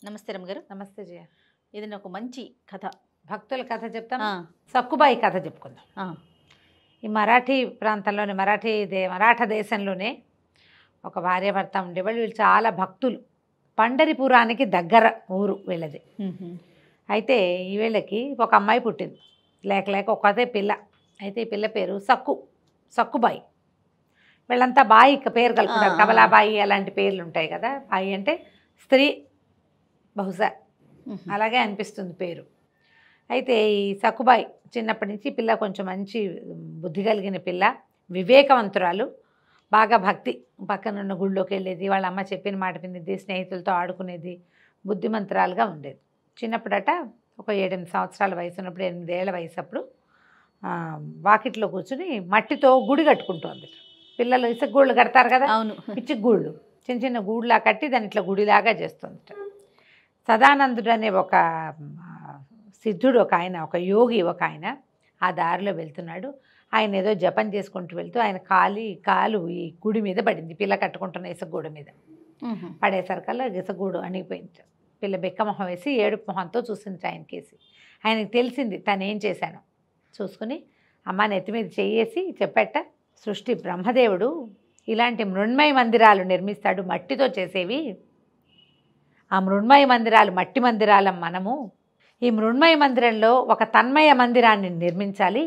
నమస్తే రమ్మగారు. నమస్తే జయ. ఇది నాకు మంచి కథ, భక్తుల కథ చెప్తాను. సక్కుబాయి కథ చెప్పుకుందాం. ఈ మరాఠీ ప్రాంతంలోనే మరాఠా దేశంలోనే ఒక భార్యాభర్త ఉండేవాళ్ళు. వీళ్ళు చాలా భక్తులు. పండరిపురానికి దగ్గర ఊరు వీళ్ళది. అయితే ఈ వీళ్ళకి ఒక అమ్మాయి పుట్టింది. లేక ఒకతే పిల్ల. అయితే ఈ పిల్ల పేరు సక్కుబాయి. వీళ్ళంతా బాయి పేరు కలుపుకుంటారు. కమలాబాయి అలాంటి పేర్లు ఉంటాయి కదా. బాయి అంటే స్త్రీ, బహుశా అలాగే అనిపిస్తుంది పేరు. అయితే ఈ సక్కుబాయి చిన్నప్పటి నుంచి పిల్ల కొంచెం మంచి బుద్ధి కలిగిన పిల్ల, వివేకవంతురాలు, బాగా భక్తి. పక్కనున్న గుళ్ళోకి వెళ్ళేది, వాళ్ళ అమ్మ చెప్పిన మాట వినేది, స్నేహితులతో ఆడుకునేది, బుద్ధిమంతురాలుగా ఉండేది. చిన్నప్పుడట ఒక 7-8 సంవత్సరాల వయసు ఉన్నప్పుడు, 8 ఏళ్ల వయసు అప్పుడు వాకిట్లో కూర్చుని మట్టితో గుడి కట్టుకుంటోంది. పిల్లలు ఇసుక గూళ్ళు కడతారు కదా, అవును, పిచ్చి గూళ్ళు, చిన్న చిన్న గూడులా కట్టి దాన్ని ఇట్లా గుడిలాగా చేస్తుంది. సదానందుడు అనే ఒక సిద్ధుడు, ఒక యోగి ఆ దారిలో వెళ్తున్నాడు. ఆయన ఏదో జపం చేసుకుంటూ వెళ్తూ ఆయన కాలు ఈ గుడి మీద పడింది. పిల్ల కట్టుకుంటున్న ఇసుగూడు మీద పడేసరికల్లా ఇసుగూడు అణిగిపోయింది. పిల్ల బెక్కమొహం వేసి ఏడుపు మొహంతో చూసింది ఆయనకేసి. ఆయనకి తెలిసింది తనేం చేశాను. చూసుకుని అమ్మ నెత్తి మీద చెయ్యేసి చెప్పేట, సృష్టి బ్రహ్మదేవుడు ఇలాంటి మృణ్మయ మందిరాలు నిర్మిస్తాడు, మట్టితో చేసేవి. ఆ మృణ్మయ మందిరాలు మట్టి మందిరాలం మనము. ఈ మృణ్మయ మందిరంలో ఒక తన్మయ మందిరాన్ని నిర్మించాలి.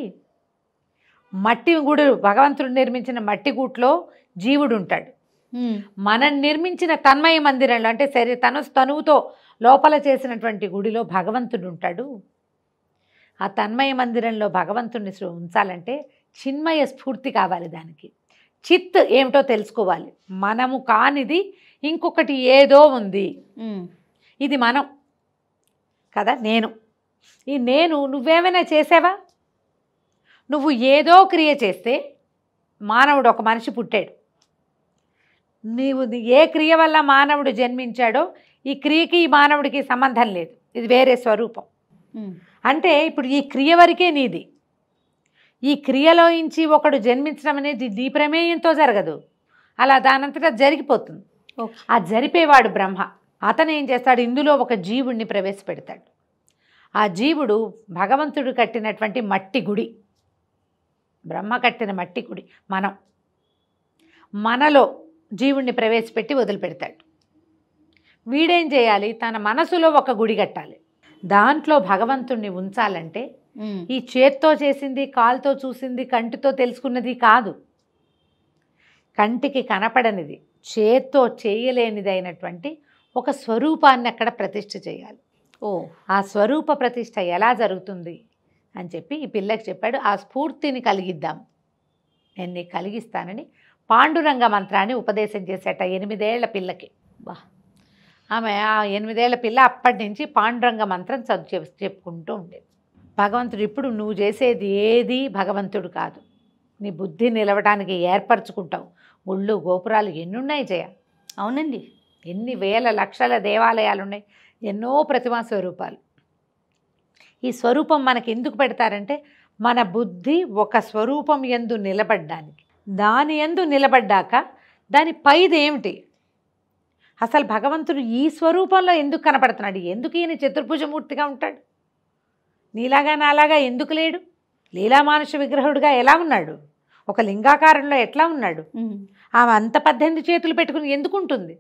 మట్టి గూడు, భగవంతుడు నిర్మించిన మట్టి గూట్లో జీవుడు ఉంటాడు. మనం నిర్మించిన తన్మయ మందిరంలో అంటే తనువుతో లోపల చేసినటువంటి గుడిలో భగవంతుడు ఉంటాడు. ఆ తన్మయ మందిరంలో భగవంతుడిని ఉంచాలంటే చిన్మయ స్ఫూర్తి కావాలి. దానికి చిత్ ఏమిటో తెలుసుకోవాలి. మనము కానిది ఇంకొకటి ఏదో ఉంది. ఇది మనం కదా, నేను నువ్వేమైనా చేసావా? నువ్వు ఏదో క్రియ చేస్తే మానవుడు, ఒక మనిషి పుట్టాడు. నీవు ఏ క్రియ వల్ల మానవుడు జన్మించాడో ఈ క్రియకి ఈ మానవుడికి సంబంధం లేదు. ఇది వేరే స్వరూపం. అంటే ఇప్పుడు ఈ క్రియ వరకే నీది. ఈ క్రియలోంచి ఒకడు జన్మించడం అనేది నీ ప్రమేయంతో జరగదు. అలా దానంతటా జరిగిపోతుంది. ఆ జరిపేవాడు బ్రహ్మ. అతను ఏం చేస్తాడు, ఇందులో ఒక జీవుడిని ప్రవేశపెడతాడు. ఆ జీవుడు భగవంతుడు కట్టినటువంటి మట్టి గుడి, బ్రహ్మ కట్టిన మట్టి గుడి మనలో జీవుణ్ణి ప్రవేశపెట్టి వదిలిపెడతాడు. వీడేం చేయాలి, తన మనసులో ఒక గుడి కట్టాలి. దాంట్లో భగవంతుణ్ణి ఉంచాలంటే ఈ చేత్తో చేసింది, కాలుతో చూసింది, కంటితో తెలుసుకున్నది కాదు. కంటికి కనపడనిది, చేత్తో చేయలేనిది అయినటువంటి ఒక స్వరూపాన్ని అక్కడ ప్రతిష్ఠ చేయాలి. ఆ స్వరూప ప్రతిష్ఠ ఎలా జరుగుతుంది అని చెప్పి ఈ పిల్లకి చెప్పాడు. ఆ స్ఫూర్తిని కలిగిద్దాం, నేను నీకు కలిగిస్తానని పాండురంగ మంత్రాన్ని ఉపదేశం చేసేట 8 ఏళ్ల పిల్లకి. ఆమె ఆ 8 ఏళ్ల పిల్ల అప్పటి నుంచి పాండురంగ మంత్రం చెప్పుకుంటూ ఉండేది. భగవంతుడు, ఇప్పుడు నువ్వు చేసేది ఏది భగవంతుడు కాదు, నీ బుద్ధి నిలవడానికి ఏర్పరచుకుంటావు. గుళ్ళు గోపురాలు ఎన్నున్నాయి జయ. అవునండి, ఎన్ని వేల లక్షల దేవాలయాలు ఉన్నాయి, ఎన్నో ప్రతిమా స్వరూపాలు. ఈ స్వరూపం మనకి ఎందుకు పెడతారంటే మన బుద్ధి ఒక స్వరూపం యందు నిలబడ్డానికి. దాని యందు నిలబడ్డాక దాని పైది ఏమిటి, అసలు భగవంతుడు ఈ స్వరూపంలో ఎందుకు కనపడుతున్నాడు, ఎందుకు ఈయన చతుర్భుజమూర్తిగా ఉంటాడు, నీలాగా నాలాగా ఎందుకు లేడు, లీలామానుష విగ్రహుడిగా ఎలా ఉన్నాడు, ఒక లింగాకారంలో ఎట్లా ఉన్నాడు, ఆమె అంత 18 చేతులు పెట్టుకుని ఎందుకు ఉంటుంది,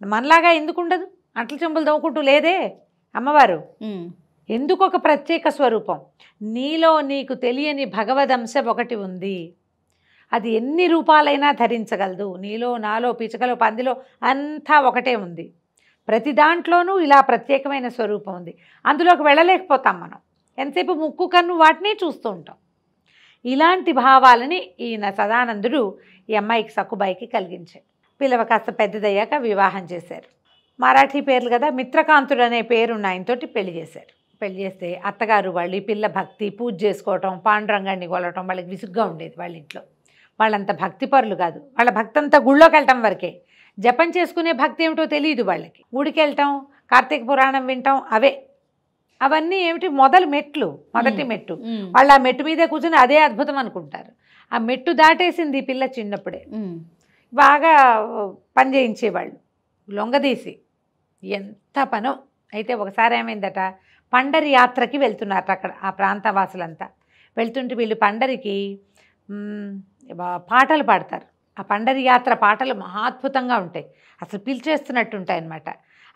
మనలాగా ఎందుకు ఉండదు, అంట్ల చెంబులు దవ్వుకుంటూ లేదే అమ్మవారు. ఎందుకు ఒక ప్రత్యేక స్వరూపం, నీలో నీకు తెలియని భగవదంశ ఒకటి ఉంది. అది ఎన్ని రూపాలైనా ధరించగలదు. నీలో, నాలో, పిచకలో, పందిలో అంతా ఒకటే ఉంది. ప్రతి దాంట్లోనూ ఇలా ప్రత్యేకమైన స్వరూపం ఉంది. అందులోకి వెళ్ళలేకపోతాం మనం. ఎంతసేపు ముక్కు కన్ను వాటిని చూస్తూ ఉంటాం. ఇలాంటి భావాలని ఈయన సదానందుడు ఈ అమ్మాయికి సక్కుబాయికి కలిగించాడు. పిల్లవ కాస్త పెద్దదయ్యాక వివాహం చేశారు. మరాఠీ పేర్లు కదా, మిత్రకాంతుడు అనే పేరున్న ఆయనతోటి పెళ్లి చేశారు. పెళ్లి చేస్తే అత్తగారు వాళ్ళు ఈ పిల్ల భక్తి, పూజ చేసుకోవటం, పాండురంగాన్ని కొలవటం వాళ్ళకి విసుగ్గా ఉండేది. వాళ్ళ ఇంట్లో వాళ్ళంత భక్తి పరులు కాదు. వాళ్ళ భక్తి అంతా గుళ్ళోకి వెళ్ళటం వరకే. జపం చేసుకునే భక్తి ఏమిటో తెలియదు వాళ్ళకి. గుడికి వెళ్ళటం, కార్తీక పురాణం వినటం, అవన్నీ ఏమిటి మొదటి మెట్టు. వాళ్ళు ఆ మెట్టు మీదే కూర్చొని అదే అద్భుతం అనుకుంటారు. ఆ మెట్టు దాటేసింది ఈ పిల్ల చిన్నప్పుడే. బాగా పని చేయించేవాళ్ళు లొంగదీసి. ఎంత పనో అయితే ఒకసారి ఏమైందట, పండరి యాత్రకి వెళ్తున్నారు అక్కడ ఆ ప్రాంతవాసులంతా. వెళ్తుంటే వీళ్ళు పండరికి పాటలు పాడతారు. ఆ పండరి యాత్ర పాటలు మహాద్భుతంగా ఉంటాయి, అసలు పిలిచేస్తున్నట్టు ఉంటాయి అన్నమాట.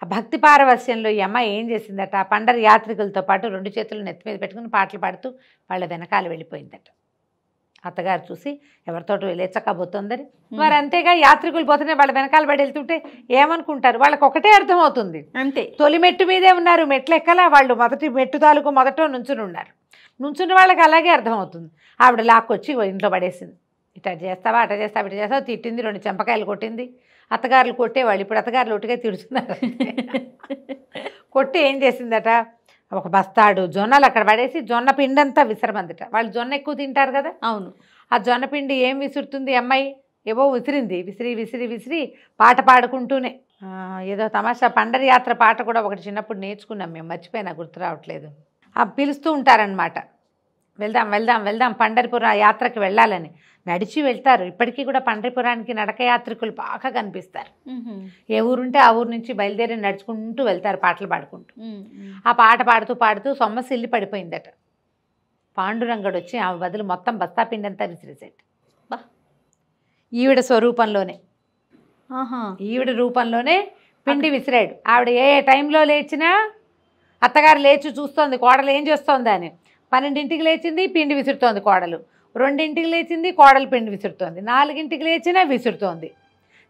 ఆ భక్తి పారవస్యంలో ఈ అమ్మాయి ఏం చేసిందట, ఆ పండరి యాత్రికులతో పాటు 2 చేతులు నెత్తి మీద పెట్టుకుని పాటలు పాడుతూ వాళ్ళ వెనకాల వెళ్ళిపోయిందట. అత్తగారు చూసి ఎవరితోటి వెళ్ళేచ్చకపోతుందని, మరి అంతేగా యాత్రికులు పోతేనే వాళ్ళ వెనకాల పడి వెళ్తుంటే ఏమనుకుంటారు, వాళ్ళకి ఒకటే అర్థమవుతుంది, అంతే. తొలి మెట్టు మీదే ఉన్నారు, మెట్లు ఎక్కలా, వాళ్ళు మొదటి మెట్టు తాలూకు మొదట నుంచుని ఉన్నారు. నుంచున్న వాళ్ళకి అలాగే అర్థమవుతుంది. ఆవిడ లాక్కొచ్చి ఇంట్లో పడేసింది. ఇట్లా చేస్తావా, అట్లా చేస్తావా, ఇట్లా చేస్తావా, తిట్టింది, 2 చెంపకాయలు కొట్టింది. అత్తగారులు కొట్టేవాళ్ళు, ఇప్పుడు అత్తగారులు ఒట్టుగా తిడుతున్నారు. కొట్టి ఏం చేసిందట, ఒక బస్తాడు జొన్నలు అక్కడ పడేసి జొన్న పిండంతా విసరమందట. వాళ్ళు జొన్న ఎక్కువ తింటారు కదా. అవును. ఆ జొన్న పిండి ఏం విసురుతుంది అమ్మాయి, ఏవో విసిరింది. విసిరి విసిరి విసిరి పాట పాడుకుంటూనే ఏదో తమాషా పండరి యాత్ర పాట కూడా ఒకటి చిన్నప్పుడు నేర్చుకున్నాం మేము, మర్చిపోయినా, గుర్తు రావట్లేదు. ఆ పిలుస్తూ ఉంటారనమాట, వెళ్దాం వెళ్దాం వెళ్దాం పండరిపురం యాత్రకి వెళ్ళాలని. నడిచి వెళ్తారు. ఇప్పటికీ కూడా పండరిపురానికి నడక యాత్రికులు బాగా కనిపిస్తారు. ఏ ఊరుంటే ఆ ఊరు నుంచి బయలుదేరి నడుచుకుంటూ వెళ్తారు పాటలు పాడుకుంటూ. ఆ పాట పాడుతూ పాడుతూ సొమ్మసిల్లి పడిపోయిందట. పాండురంగడు వచ్చి ఆమె బదులు మొత్తం బస్తా పిండంతా విసిరేసేట. ఈవిడ స్వరూపంలోనే, ఈవిడ రూపంలోనే పిండి విసిరాడు. ఆవిడ ఏ టైంలో లేచినా అత్తగారు లేచి చూస్తోంది కోడలు ఏం చేస్తోంది అని. 12ంటికి లేచింది, పిండి విసురుతోంది కోడలు. 2ంటికి లేచింది, కోడలు పిండి విసురుతోంది. 4ంటికి లేచినా విసురుతోంది.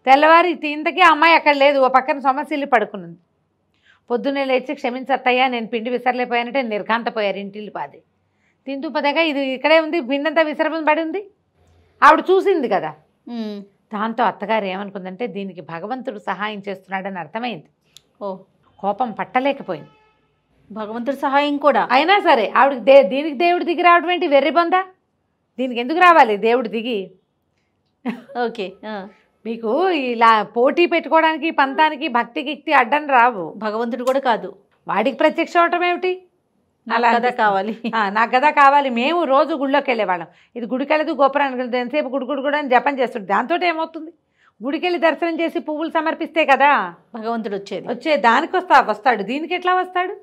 తెల్లవారి ఇంతకీ అమ్మాయి అక్కడ లేదు, ఓ పక్కన సొమ్మసిల్లి పడుకున్నది. పొద్దున్నే లేచి క్షమించత్తయ్యా నేను పిండి విసరలేకపోయానంటే నిర్ఘాంతపోయారు ఇంటిల్లి పాది. తింటూ పదగా ఇది ఇక్కడే ఉంది, పిండంతా విసరబడి పడి ఉంది. ఆవిడ చూసింది కదా. దాంతో అత్తగారు ఏమనుకుందంటే దీనికి భగవంతుడు సహాయం చేస్తున్నాడని అర్థమైంది. కోపం పట్టలేకపోయింది. భగవంతుడి సహాయం కూడా అయినా సరే ఆవిడకి దీనికి దేవుడు దిగి రావడం ఏంటి, వెర్రి బొందా, దీనికి ఎందుకు రావాలి దేవుడు దిగి? ఓకే, మీకు ఇలా పోటీ పెట్టుకోవడానికి పంతానికి భక్తి గిక్తి అడ్డం రావు. భగవంతుడు కూడా కాదు, వాడికి ప్రత్యక్షం అవటం ఏమిటి, అలా కదా కావాలి, నాకు కదా కావాలి. మేము రోజు గుళ్ళోకి వెళ్ళేవాళ్ళం. ఇది గుడికి వెళ్ళదు గోపురానికి వెళ్తుంది, ఎంతసేపు గుడి కూడా అని జపం చేస్తుంది. దాంతో ఏమవుతుంది, గుడికెళ్ళి దర్శనం చేసి పువ్వులు సమర్పిస్తే కదా భగవంతుడు వచ్చే దానికి వస్తాడు, దీనికి ఎట్లా వస్తాడు?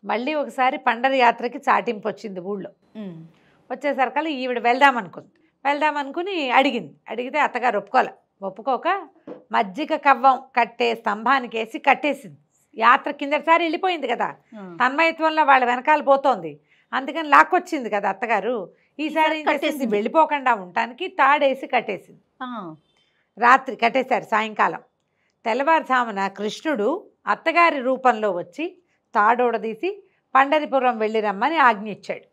మళ్ళీ ఒకసారి పండరి యాత్రకి చాటింపు వచ్చింది ఊళ్ళో. వచ్చేసరికల్లా ఈవిడ వెళ్దామనుకుని అడిగితే అత్తగారు ఒప్పుకోక మజ్జిగ కవ్వం కట్టే స్తంభానికి వేసి కట్టేసింది. యాత్ర కిందసారి వెళ్ళిపోయింది కదా, తన్మయత్వంలో వాళ్ళ వెనకాల పోతోంది, అందుకని లాక్కొచ్చింది కదా అత్తగారు. ఈసారి కట్టేసి వెళ్ళిపోకుండా ఉండటానికి తాడేసి కట్టేసింది. రాత్రి కట్టేశారు. సాయంకాలం తెల్లవారుజామున కృష్ణుడు అత్తగారి రూపంలో వచ్చి తాడోడదీసి పండరిపురం వెళ్ళి రమ్మని ఆజ్ఞ ఇచ్చాడు.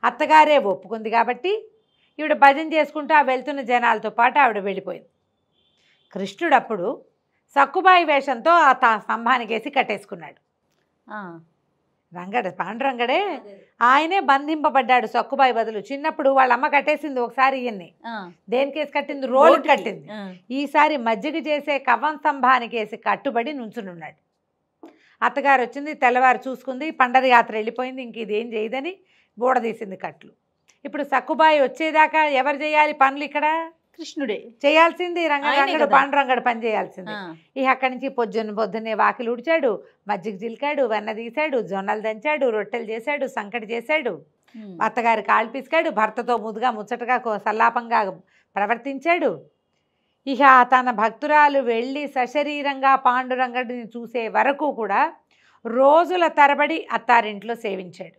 అత్తగారే ఒప్పుకుంది కాబట్టి ఈవిడ భజన చేసుకుంటూ ఆ వెళ్తున్న జనాలతో పాటు ఆవిడ వెళ్ళిపోయింది. కృష్ణుడు అప్పుడు సక్కుబాయి వేషంతో ఆ స్తంభానికి వేసి కట్టేసుకున్నాడు. పాండురంగడే ఆయనే బంధింపబడ్డాడు సక్కుబాయి బదులు. చిన్నప్పుడు వాళ్ళ అమ్మ కట్టేసింది ఒకసారి, ఈయన్ని దేనికేసి కట్టింది, రోలు కట్టింది. ఈసారి మజ్జిగ చేసే కవ్వం స్తంభానికి వేసి కట్టుబడి నుంచునున్నాడు. అత్తగారు వచ్చింది, తెల్లవారు చూసుకుంది, పండరి యాత్ర వెళ్ళిపోయింది, ఇంక ఇదేం చేయదని బూడదీసింది కట్లు. ఇప్పుడు సక్కుబాయి వచ్చేదాకా ఎవరు చేయాలి పనులు? ఇక్కడ కృష్ణుడే చేయాల్సింది. రంగడు పాండురంగడు పని చేయాల్సింది. ఇక అక్కడి నుంచి పొద్దున్నే వాకిలు ఉడిచాడు, మజ్జిగ చిలికాడు, వెన్న తీశాడు, జొన్నలు దంచాడు, రొట్టెలు చేశాడు, సంకటి చేశాడు, అత్తగారి కాళ్ళు పిసికాడు, భర్తతో ముద్దుగా ముచ్చటగా సల్లాపంగా ప్రవర్తించాడు. ఇక తన భక్తురాలు వెళ్ళి సశరీరంగా పాండురంగడిని చూసే వరకు కూడా రోజుల తరబడి అత్తారింట్లో సేవించాడు.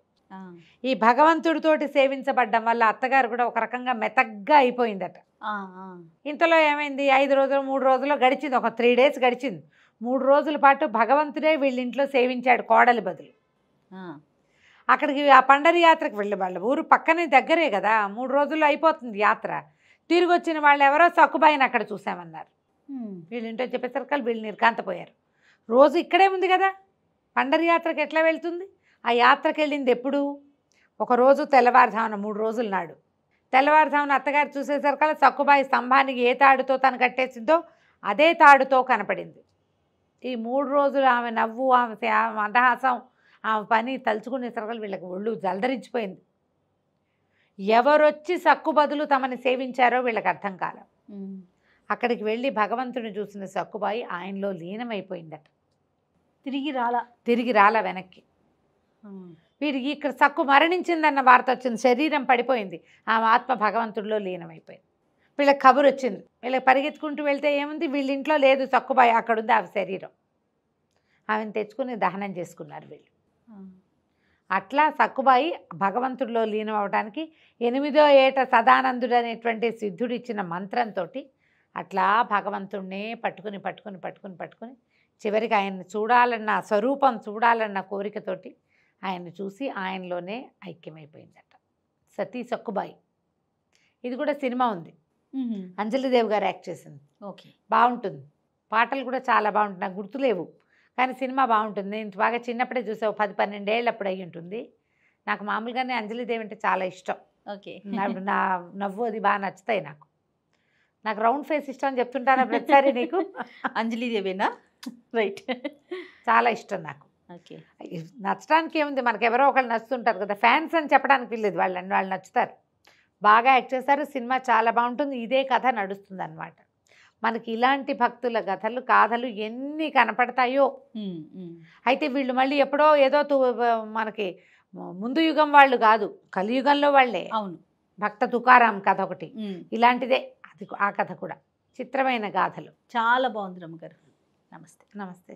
ఈ భగవంతుడితోటి సేవించబడ్డం వల్ల అత్తగారు కూడా ఒక రకంగా మెతగ్గా అయిపోయిందట. ఇంతలో ఏమైంది, 5 రోజులు 3 రోజులు గడిచింది, ఒక 3 days గడిచింది. 3 రోజుల పాటు భగవంతుడే వీళ్ళింట్లో సేవించాడు కోడలి బదులు. అక్కడికి ఆ పండరి యాత్రకు వెళ్ళి వాళ్ళ ఊరు పక్కనే దగ్గరే కదా, 3 రోజుల్లో అయిపోతుంది యాత్ర. తిరిగి వచ్చిన వాళ్ళు ఎవరో సక్కుబాయిని అక్కడ చూసామన్నారు. వీళ్ళింటో చెప్పేసరికి వీళ్ళు నిర్కాంతపోయారు. రోజు ఇక్కడే ఉంది కదా, పండరి యాత్రకు ఎట్లా వెళ్తుంది? ఆ యాత్రకు వెళ్ళింది ఎప్పుడు? ఒకరోజు తెల్లవారుజామున 3 రోజుల నాడు తెల్లవారుజామున అత్తగారు చూసేసరికల్లా సక్కుబాయి స్తంభానికి ఏ తాడుతో తను కట్టేసిందో అదే తాడుతో కనపడింది. ఈ 3 రోజులు ఆమె నవ్వు, ఆమె మందహాసం, ఆమె పని తలుచుకునేసరికి వీళ్ళకి ఒళ్ళు జలధరించిపోయింది. ఎవరొచ్చి సక్కు బదులు తమని సేవించారో వీళ్ళకి అర్థం కాల. అక్కడికి వెళ్ళి భగవంతుని చూసిన సక్కుబాయి ఆయనలో లీనమైపోయిందట. తిరిగి రాలా వెనక్కి. వీరికి ఇక్కడ సక్కు మరణించిందన్న వార్త వచ్చింది, శరీరం పడిపోయింది, ఆమె ఆత్మ భగవంతుడిలో లీనమైపోయింది. వీళ్ళకి కబురు వచ్చింది, వీళ్ళకి పరిగెత్తుకుంటూ వెళ్తే ఏముంది, వీళ్ళ ఇంట్లో లేదు సక్కుబాయి, అక్కడ ఉంది ఆమె శరీరం. ఆమెను తెచ్చుకుని దహనం చేసుకున్నారు వీళ్ళు. అట్లా సక్కుబాయి భగవంతుడిలో లీనం అవడానికి 8వ ఏట సదానందుడు అనేటువంటి సిద్ధుడు ఇచ్చిన మంత్రంతో అట్లా భగవంతుడినే పట్టుకుని పట్టుకుని పట్టుకుని పట్టుకుని చివరికి ఆయన్ని చూడాలన్న స్వరూపం చూడాలన్న కోరికతోటి ఆయన్ని చూసి ఆయనలోనే ఐక్యమైపోయిందట సతీ సక్కుబాయి. ఇది కూడా సినిమా ఉంది, అంజలిదేవి గారు యాక్ట్ చేసింది. ఓకే, బాగుంటుంది, పాటలు కూడా చాలా బాగుంటుంది, నాకు గుర్తులేవు కానీ సినిమా బాగుంటుంది. నేను బాగా చిన్నప్పుడే చూసావు, 10-12 ఏళ్ళప్పుడు అయ్యి ఉంటుంది. నాకు మామూలుగానే అంజలిదేవి అంటే చాలా ఇష్టం. ఓకే, నా నవ్వు అది బాగా నచ్చుతాయి నాకు. నాకు రౌండ్ ఫేస్ ఇష్టం అని చెప్తుంటాను ప్రతిసారి నీకు. అంజలిదేవేనా? రైట్, చాలా ఇష్టం నాకు. ఓకే, నచ్చడానికి ఏముంది, మనకు ఎవరో ఒకళ్ళు నచ్చుతుంటారు కదా, ఫ్యాన్స్ అని చెప్పడానికి వీల్లేదు, వాళ్ళు నచ్చుతారు, బాగా యాక్ట్ చేస్తారు, సినిమా చాలా బాగుంటుంది. ఇదే కథ నడుస్తుంది అన్నమాట. మనకి ఇలాంటి భక్తుల కాథలు ఎన్ని కనపడతాయో. అయితే వీళ్ళు మళ్ళీ ఎప్పుడో ఏదో మనకి ముందు యుగం వాళ్ళు కాదు, కలియుగంలో వాళ్ళే. అవును, భక్త తుకారాం కథ ఒకటి ఇలాంటిదే, అది ఆ కథ కూడా చిత్రమైన గాథలు. చాలా బాగుంది రమ్మగారు. నమస్తే. నమస్తే.